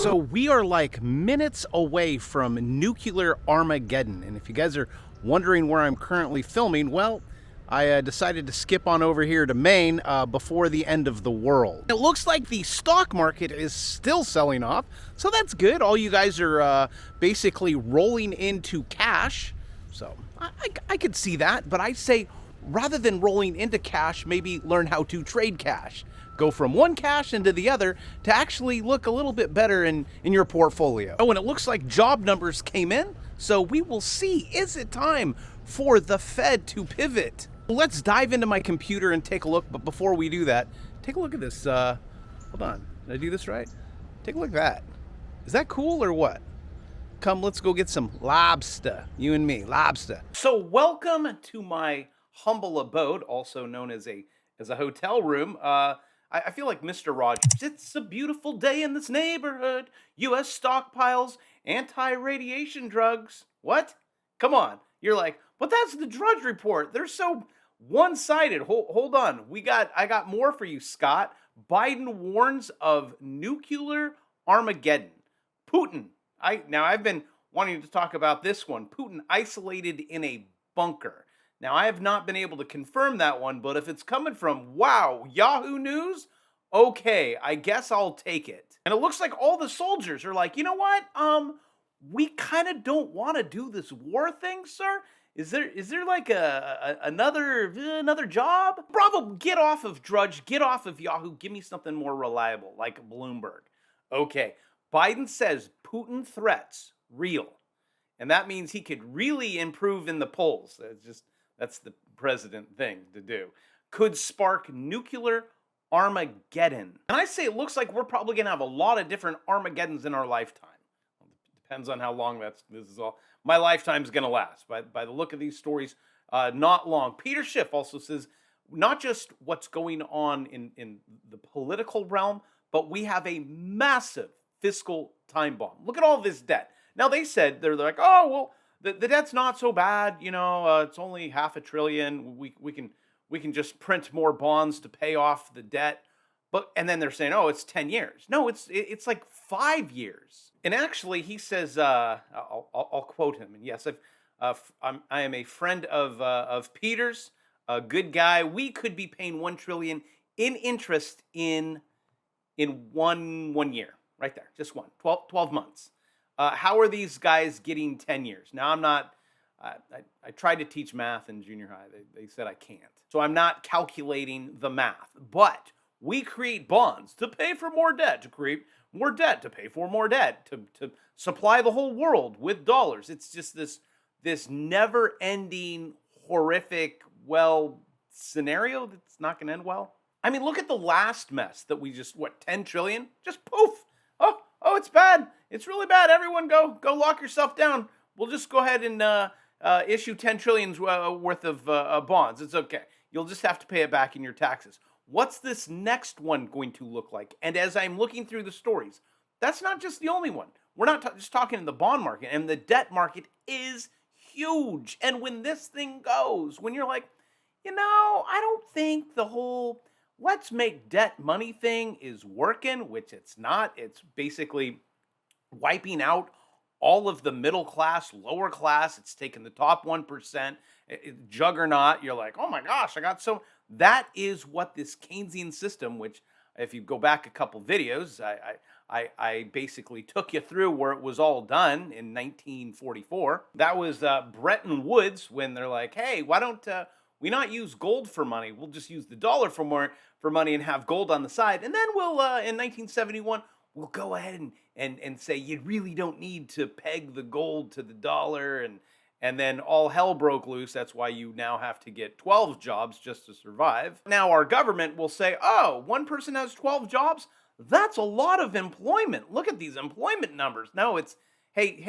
So we are like minutes away from nuclear Armageddon. And if you guys are wondering where I'm currently filming, well, I decided to skip on over here to Maine before the end of the world. It looks like the stock market is still selling off, so that's good. All you guys are basically rolling into cash. So I could see that, but I say rather than rolling into cash, maybe learn how to trade cash. Go from one cash into the other to actually look a little bit better in your portfolio. Oh, and it looks like job numbers came in, so we will see. Is it time for the Fed to pivot? Let's dive into my computer and take a look, but before we do that, take a look at this. Hold on, did I do this right? Take a look at that. Is that cool or what? Come, let's go get some lobster, you and me, lobster. So welcome to my humble abode, also known as a hotel room. I feel like Mr. Rogers. It's a beautiful day in this neighborhood. U.S. stockpiles anti-radiation drugs. What? Come on. You're like, but that's the Drudge Report. They're so one-sided. Hold on. I got more for you, Scott. Biden warns of nuclear Armageddon. Putin. I've been wanting to talk about this one. Putin isolated in a bunker. Now, I have not been able to confirm that one, but if it's coming from, wow, Yahoo News, okay, I guess I'll take it. And it looks like all the soldiers are like, you know what? We kind of don't want to do this war thing, sir. Is there like another job? Bravo, get off of Drudge, get off of Yahoo, give me something more reliable, like Bloomberg. Okay, Biden says Putin threats real. And that means he could really improve in the polls. That's the president thing to do. Could spark nuclear Armageddon. And I say it looks like we're probably going to have a lot of different Armageddons in our lifetime. Depends on how long this is all. My lifetime's going to last. By the look of these stories, not long. Peter Schiff also says not just what's going on in the political realm, but we have a massive fiscal time bomb. Look at all this debt. Now they said, they're like, oh, well, the debt's not so bad, it's only $500 billion. We can just print more bonds to pay off the debt. And then they're saying, oh, it's 10 years. No, it's like 5 years. And actually, he says, I'll quote him. And yes, I am a friend of Peter's, a good guy. We could be paying $1 trillion in interest in one year, right there, just 12 months. How are these guys getting 10 years? Now, I'm not, I tried to teach math in junior high. They said I can't. So I'm not calculating the math. But we create bonds to pay for more debt, to create more debt, to pay for more debt, to supply the whole world with dollars. It's just this never-ending, horrific, scenario that's not going to end well. I mean, look at the last mess that we just, 10 trillion? Just poof. Oh, it's bad. It's really bad. Everyone go lock yourself down. We'll just go ahead and issue 10 trillions worth of bonds. It's okay. You'll just have to pay it back in your taxes. What's this next one going to look like? And as I'm looking through the stories, that's not just the only one. We're not just talking in the bond market, and the debt market is huge. And when this thing goes, when you're like, I don't think the whole let's make debt money thing is working, which it's not. It's basically wiping out all of the middle class, lower class. It's taken the top 1%, juggernaut. You're like, oh my gosh, that is what this Keynesian system, which if you go back a couple videos, I basically took you through where it was all done in 1944. That was Bretton Woods, when they're like, hey, why don't we not use gold for money? We'll just use the dollar for money and have gold on the side. And then we'll, in 1971, we'll go ahead and say you really don't need to peg the gold to the dollar. And then all hell broke loose. That's why you now have to get 12 jobs just to survive. Now our government will say, oh, one person has 12 jobs? That's a lot of employment. Look at these employment numbers. No, it's, hey,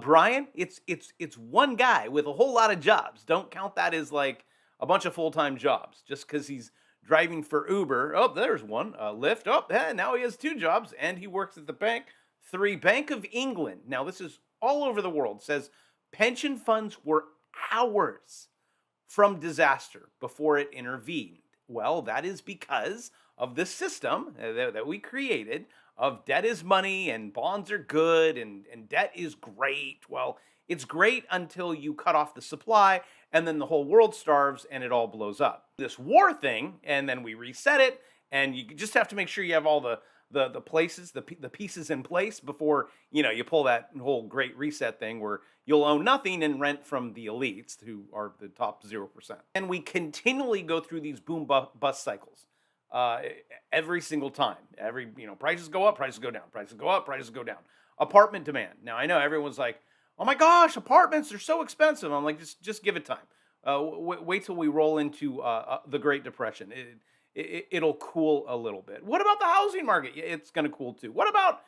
Brian, it's one guy with a whole lot of jobs. Don't count that as like a bunch of full-time jobs just because he's driving for Uber. Oh, there's one. Lyft. Oh, now he has 2 jobs, and he works at the bank. 3, Bank of England. Now, this is all over the world. Says pension funds were hours from disaster before it intervened. Well, that is because of this system that we created of debt is money and bonds are good and debt is great. Well, it's great until you cut off the supply and then the whole world starves and it all blows up. This war thing, and then we reset it, and you just have to make sure you have all the places, the pieces in place before you pull that whole great reset thing where you'll own nothing and rent from the elites who are the top 0%. And we continually go through these boom bust cycles uh, every single time. Every prices go up, prices go down, prices go up, prices go down. Apartment demand. Now I know everyone's like, oh my gosh, apartments are so expensive. I'm like, just give it time. Wait till we roll into the Great Depression. It'll cool a little bit. What about the housing market? It's going to cool too. What about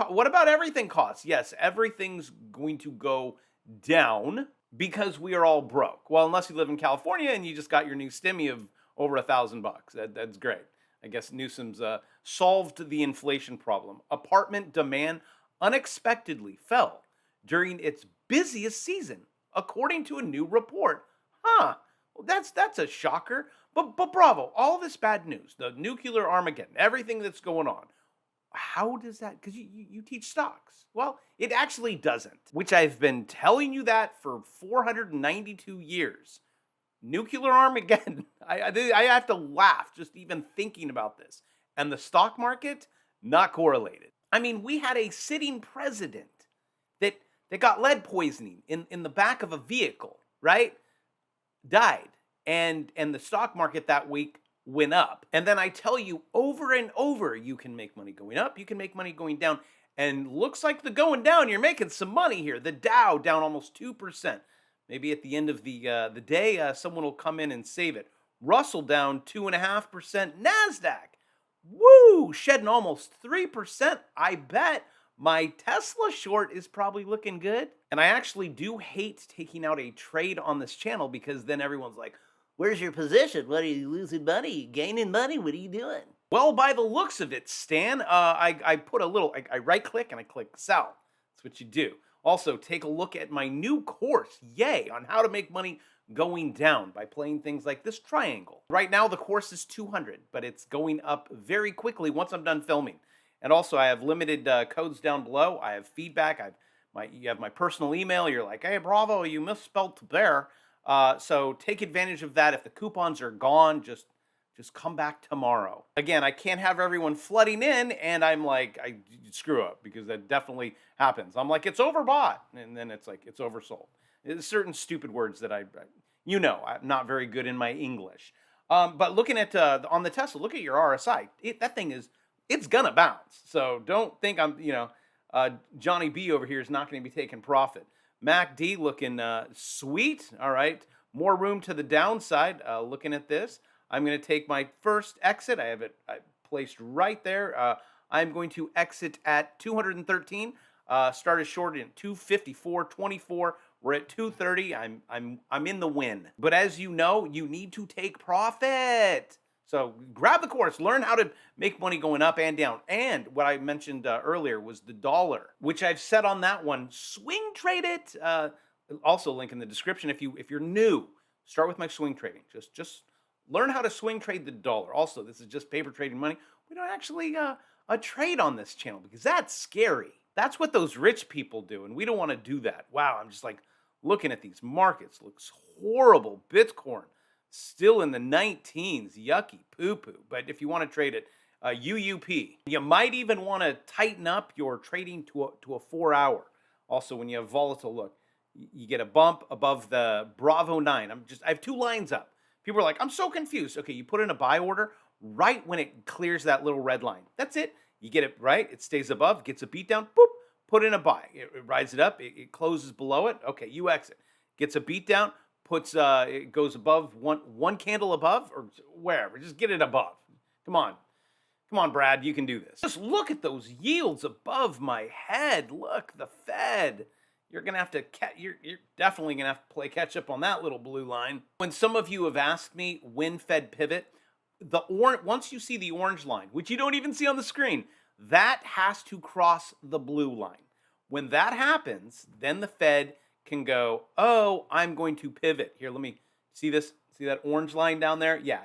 what about everything costs? Yes, everything's going to go down because we are all broke. Well, unless you live in California and you just got your new stimmy of over $1,000. That's great. I guess Newsom's solved the inflation problem. Apartment demand unexpectedly fell during its busiest season, according to a new report. Huh. Well, that's a shocker. But bravo, all this bad news, the nuclear Armageddon, everything that's going on. How does that? Because you teach stocks. Well, it actually doesn't. Which I've been telling you that for 492 years. Nuclear Armageddon. I have to laugh just even thinking about this. And the stock market, not correlated. I mean, we had a sitting president that got lead poisoning in the back of a vehicle, right? Died. And the stock market that week went up. And then I tell you over and over, you can make money going up, you can make money going down. And looks like the going down, you're making some money here. The Dow down almost 2%. Maybe at the end of the day, someone will come in and save it. Russell down 2.5%. NASDAQ, woo, shedding almost 3%. I bet my Tesla short is probably looking good. And I actually do hate taking out a trade on this channel because then everyone's like, where's your position? What, are you losing money? You gaining money? What are you doing? Well, by the looks of it, Stan, I put a little, I right click and I click sell. That's what you do. Also, take a look at my new course, yay, on how to make money going down by playing things like this triangle. Right now, the course is 200, but it's going up very quickly once I'm done filming. And also, I have limited codes down below. I have feedback. You have my personal email. You're like, hey, Bravo, you misspelled there. So take advantage of that. If the coupons are gone, just come back tomorrow. Again, I can't have everyone flooding in, and I'm like, I screw up because that definitely happens. I'm like, it's overbought, and then it's like, it's oversold. There's certain stupid words that I'm not very good in my English. But looking at on the Tesla, look at your RSI. That thing it's gonna bounce. So don't think I'm Johnny B over here is not going to be taking profit. MACD looking sweet. All right, more room to the downside. Looking at this, I'm going to take my first exit. I have it placed right there. I'm going to exit at 213. Started short at 254.24. We're at 230. I'm in the win. But as you know, you need to take profit. So grab the course, learn how to make money going up and down. And what I mentioned earlier was the dollar, which I've said on that one, swing trade it. Also link in the description if you're new. Start with my swing trading. Just learn how to swing trade the dollar. Also, this is just paper trading money. We don't actually trade on this channel because that's scary. That's what those rich people do, and we don't want to do that. Wow, I'm just like looking at these markets. Looks horrible. Bitcoin still in the 19s. Yucky poo-poo. But if you want to trade it, UUP. You might even want to tighten up your trading to a 4-hour. Also, when you have volatile, look, you get a bump above the Bravo 9. I have 2 lines up. People are like, I'm so confused. Okay, you put in a buy order right when it clears that little red line. That's it. You get it right. It stays above, gets a beat down, boop, put in a buy. It rides it up. It closes below it. Okay, you exit. Gets a beat down, it goes above one candle above or wherever. Just get it above. Come on, Brad, you can do this. Just look at those yields above my head. Look, the Fed. You're definitely gonna have to play catch up on that little blue line. When some of you have asked me when Fed pivot, once you see the orange line, which you don't even see on the screen, that has to cross the blue line. When that happens, then the Fed can go, oh, I'm going to pivot. Here, let me see this. See that orange line down there? Yeah,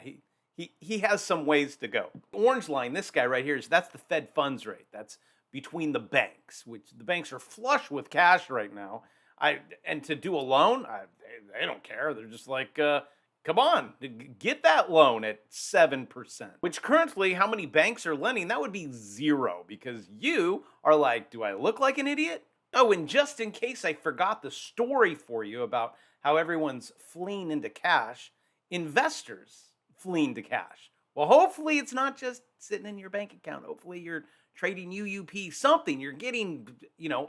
he has some ways to go. Orange line, this guy right here, that's the Fed funds rate. That's between the banks, which the banks are flush with cash right now. And to do a loan, they don't care. They're just like, come on, get that loan at 7%, which currently, how many banks are lending? That would be zero, because you are like, do I look like an idiot? Oh, and just in case I forgot the story for you about how everyone's fleeing into cash, investors fleeing to cash. Well, hopefully it's not just sitting in your bank account. Hopefully you're trading UUP, something. You're getting,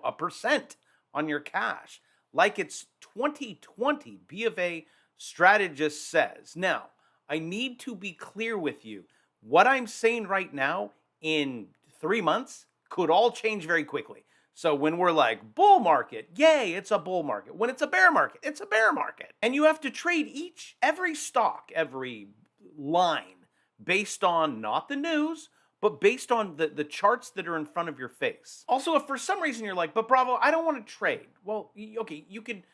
a percent on your cash. Like it's 2020, B of A strategist says. Now, I need to be clear with you. What I'm saying right now in 3 months could all change very quickly. So when we're like, bull market, yay, it's a bull market. When it's a bear market, it's a bear market. And you have to trade every stock, every line based on not the news, but based on the charts that are in front of your face. Also, if for some reason you're like, but Bravo, I don't want to trade. Well, okay, you don't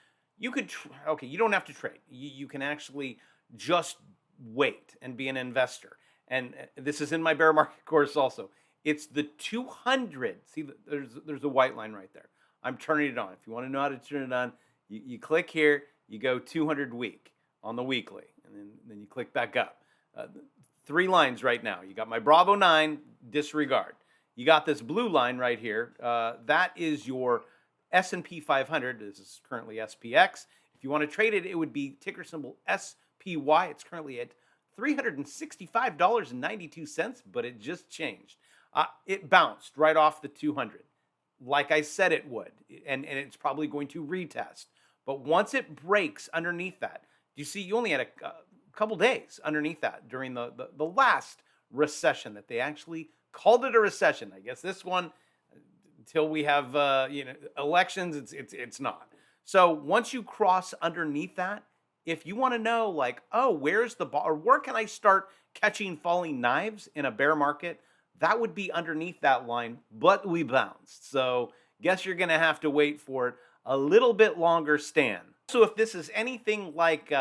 have to trade. You can actually just wait and be an investor. And this is in my bear market course also. It's the 200. See, there's a white line right there. I'm turning it on. If you want to know how to turn it on, you click here, you go 200 week on the weekly, and then you click back up. 3 lines right now. You got my Bravo 9, disregard. You got this blue line right here. That is your S&P 500. This is currently SPX. If you want to trade it, it would be ticker symbol SPY. It's currently at $365.92, but it just changed. It bounced right off the 200, like I said it would, and it's probably going to retest. But once it breaks underneath that, you see, you only had a couple days underneath that during the last recession that they actually called it a recession. I guess this one, until we have elections, it's not. So once you cross underneath that, if you want to know, like, oh, where's the or where can I start catching falling knives in a bear market? That would be underneath that line, but we bounced. So guess you're going to have to wait for it a little bit longer, Stan. So if this is anything like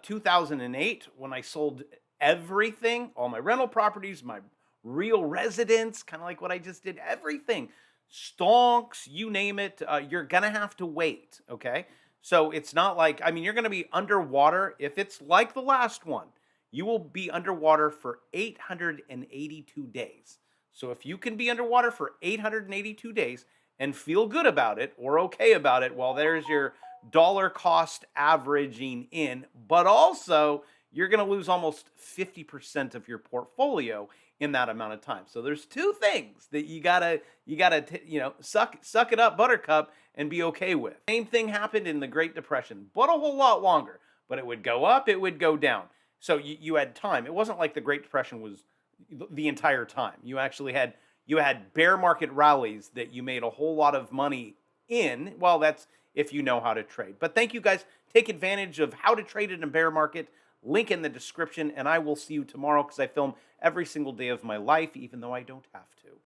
2008, when I sold everything, all my rental properties, my real residence, kind of like what I just did, everything, stonks, you name it, you're going to have to wait, okay? So it's not like, you're going to be underwater. If it's like the last one, you will be underwater for 882 days. So if you can be underwater for 882 days and feel good about it or okay about it, well, there's your dollar cost averaging in, but also you're going to lose almost 50% of your portfolio in that amount of time. So there's 2 things that you gotta suck it up, buttercup, and be okay with. Same thing happened in the Great Depression, but a whole lot longer. But it would go up, it would go down. So you had time. It wasn't like the Great Depression was the entire time. You actually had bear market rallies that you made a whole lot of money in. Well, that's if you know how to trade. But thank you guys. Take advantage of how to trade in a bear market. Link in the description, and I will see you tomorrow because I film every single day of my life, even though I don't have to.